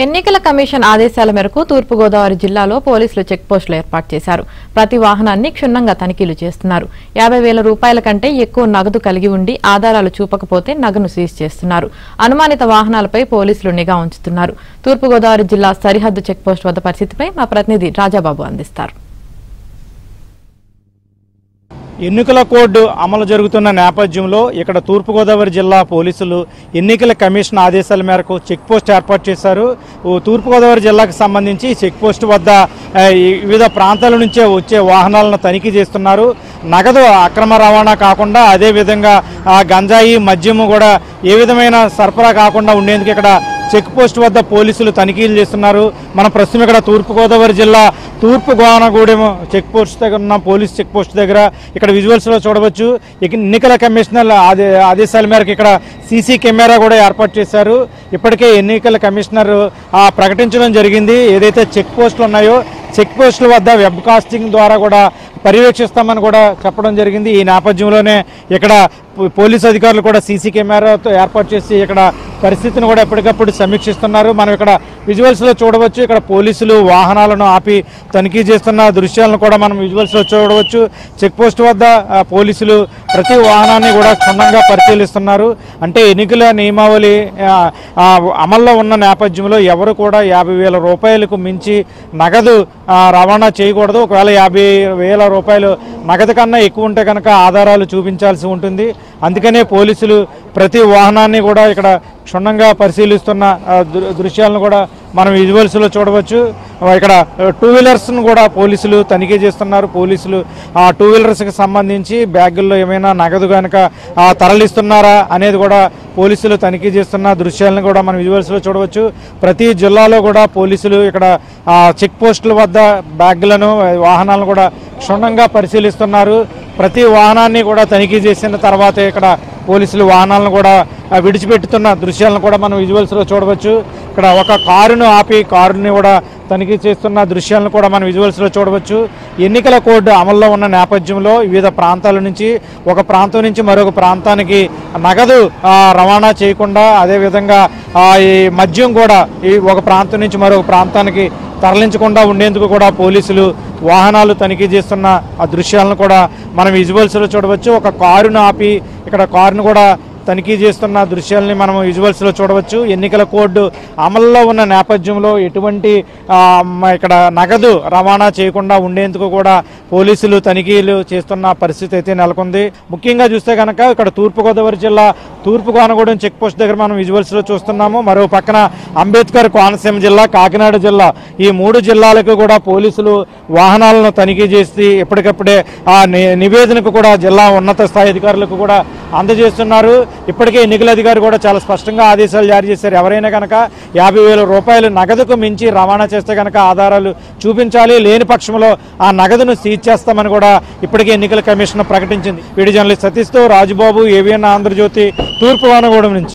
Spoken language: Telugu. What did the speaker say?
ఎన్నికల కమిషన్ ఆదేశాల మేరకు తూర్పు గోదావరి జిల్లాలో పోలీసులు చెక్ పోస్టులు ఏర్పాటు చేశారు. ప్రతి వాహనాన్ని క్షుణ్ణంగా తనిఖీలు చేస్తున్నారు. 50,000 రూపాయల కంటే ఎక్కువ నగదు కలిగి ఉండి ఆధారాలు చూపకపోతే నగదును సీజ్ చేస్తున్నారు. అనుమానిత వాహనాలపై పోలీసులు నిఘా ఉంచుతున్నారు. తూర్పు గోదావరి జిల్లా సరిహద్దు చెక్ పోస్ట్ వద్ద పరిస్థితిపై మా ప్రతినిధి రాజాబాబు అందిస్తారు. ఎన్నికల కోడ్ అమలు జరుగుతున్న నేపథ్యంలో ఇక్కడ తూర్పుగోదావరి జిల్లా పోలీసులు ఎన్నికల కమిషన్ ఆదేశాల మేరకు చెక్ పోస్ట్ ఏర్పాటు చేశారు. తూర్పుగోదావరి జిల్లాకు సంబంధించి చెక్ పోస్ట్ వద్ద వివిధ ప్రాంతాల నుంచే వచ్చే వాహనాలను తనిఖీ చేస్తున్నారు. నగదు అక్రమ రవాణా కాకుండా అదేవిధంగా గంజాయి మద్యము కూడా ఏ విధమైన సరఫరా కాకుండా ఉండేందుకు ఇక్కడ చెక్ పోస్ట్ వద్ద పోలీసులు తనిఖీలు చేస్తున్నారు. మనం ప్రస్తుతం ఇక్కడ తూర్పుగోదావరి జిల్లా తూర్పు గోనగూడెం చెక్ పోస్ట్ దగ్గర ఉన్న పోలీస్ చెక్ పోస్ట్ దగ్గర ఇక్కడ విజువల్స్ లో చూడవచ్చు. ఎన్నికల కమిషనర్ ఆదేశాల మేరకు ఇక్కడ సీసీ కెమెరా కూడా ఏర్పాటు చేశారు. ఇప్పటికే ఎన్నికల కమిషనర్ ప్రకటించడం జరిగింది. ఏదైతే చెక్ పోస్టులు ఉన్నాయో చెక్ పోస్టుల వద్ద వెబ్ కాస్టింగ్ ద్వారా కూడా పర్యవేక్షిస్తామని కూడా చెప్పడం జరిగింది. ఈ నేపథ్యంలోనే ఇక్కడ పోలీసు అధికారులు కూడా సీసీ కెమెరాతో ఏర్పాటు చేసి ఇక్కడ పరిస్థితిని కూడా ఎప్పటికప్పుడు సమీక్షిస్తున్నారు. మనం ఇక్కడ విజువల్స్ లో చూడవచ్చు. ఇక్కడ పోలీసులు వాహనాలను ఆపి తనిఖీ చేస్తున్న దృశ్యాలను కూడా మనం విజువల్స్ లో చూడవచ్చు. చెక్ పోస్ట్ వద్ద పోలీసులు ప్రతి వాహనాన్ని కూడా క్షుణ్ణంగా పరిశీలిస్తున్నారు. అంటే ఎన్నికల నియమావళి అమల్లో ఉన్న నేపథ్యంలో ఎవరు కూడా 50,000 రూపాయలకు మించి నగదు రవాణా చేయకూడదు. ఒకవేళ 50,000 రూపాయలు నగదు కన్నా ఎక్కువ ఉంటే కనుక ఆధారాలు చూపించాల్సి ఉంటుంది. అందుకనే పోలీసులు ప్రతి వాహనాన్ని కూడా ఇక్కడ క్షుణ్ణంగా పరిశీలిస్తున్న దృశ్యాలను కూడా మనం విజువల్స్ లో చూడవచ్చు. ఇక్కడ 2 వీలర్స్ను కూడా పోలీసులు తనిఖీ చేస్తున్నారు. పోలీసులు ఆ 2 వీలర్స్కి సంబంధించి బ్యాగుల్లో ఏమైనా నగదు కనుక తరలిస్తున్నారా అనేది కూడా పోలీసులు తనిఖీ చేస్తున్న దృశ్యాలను కూడా మనం విజువల్స్ లో చూడవచ్చు. ప్రతి జిల్లాలో కూడా పోలీసులు ఇక్కడ చెక్ పోస్టుల వద్ద బ్యాగులను వాహనాలను కూడా క్షుణ్ణంగా పరిశీలిస్తున్నారు. ప్రతి వాహనాన్ని కూడా తనిఖీ చేసిన తర్వాతే ఇక్కడ పోలీసులు వాహనాలను కూడా విడిచిపెట్టుతున్న దృశ్యాలను కూడా మనం విజువల్స్ లో చూడవచ్చు. ఇక్కడ ఒక కారును ఆపి కారుని కూడా తనిఖీ చేస్తున్న దృశ్యాలను కూడా మనం విజువల్స్ లో చూడవచ్చు. ఎన్నికల కోడ్ అమల్లో ఉన్న నేపథ్యంలో వివిధ ప్రాంతాల నుంచి ఒక ప్రాంతం నుంచి మరొక ప్రాంతానికి నగదు రవాణా చేయకుండా అదేవిధంగా ఈ మద్యం కూడా ఈ ఒక ప్రాంతం నుంచి మరొక ప్రాంతానికి తరలించకుండా ఉండేందుకు కూడా పోలీసులు వాహనాలు తనిఖీ చేస్తున్న ఆ దృశ్యాలను కూడా మనం విజువల్స్ లో చూడవచ్చు. ఒక కారును ఆపి ఇక్కడ కారును కూడా తనిఖీ చేస్తున్న దృశ్యాలని మనం విజువల్స్ లో చూడవచ్చు. ఎన్నికల కోడ్ అమల్లో ఉన్న నేపథ్యంలో ఎటువంటి ఇక్కడ నగదు రవాణా చేయకుండా ఉండేందుకు కూడా పోలీసులు తనిఖీలు చేస్తున్న పరిస్థితి అయితే నెలకొంది. ముఖ్యంగా చూస్తే కనుక ఇక్కడ తూర్పుగోదావరి జిల్లా తూర్పు గోనగూడెం చెక్ పోస్ట్ దగ్గర మనం విజువల్స్ లో చూస్తున్నాము. మరో పక్కన అంబేద్కర్ కోనసీమ జిల్లా, కాకినాడ జిల్లా ఈ 3 జిల్లాలకు కూడా పోలీసులు వాహనాలను తనిఖీ చేసి ఎప్పటికప్పుడే ఆ నివేదనకు కూడా జిల్లా ఉన్నత స్థాయి అధికారులకు కూడా అందజేస్తున్నారు. ఇప్పటికే ఎన్నికల అధికారి కూడా చాలా స్పష్టంగా ఆదేశాలు జారీ చేశారు. ఎవరైనా కనుక 50,000 రూపాయలు నగదుకు మించి రవాణా చేస్తే కనుక ఆధారాలు చూపించాలి, లేని పక్షంలో ఆ నగదును సీజ్ చేస్తామని కూడా ఇప్పటికే ఎన్నికల కమిషన్ ప్రకటించింది. వీడియో జర్నలిస్ట్ సతీష్తో రాజుబాబు, ఏవిఎన్ ఆంధ్రజ్యోతి, తూర్పు గోనగూడెం నుంచి.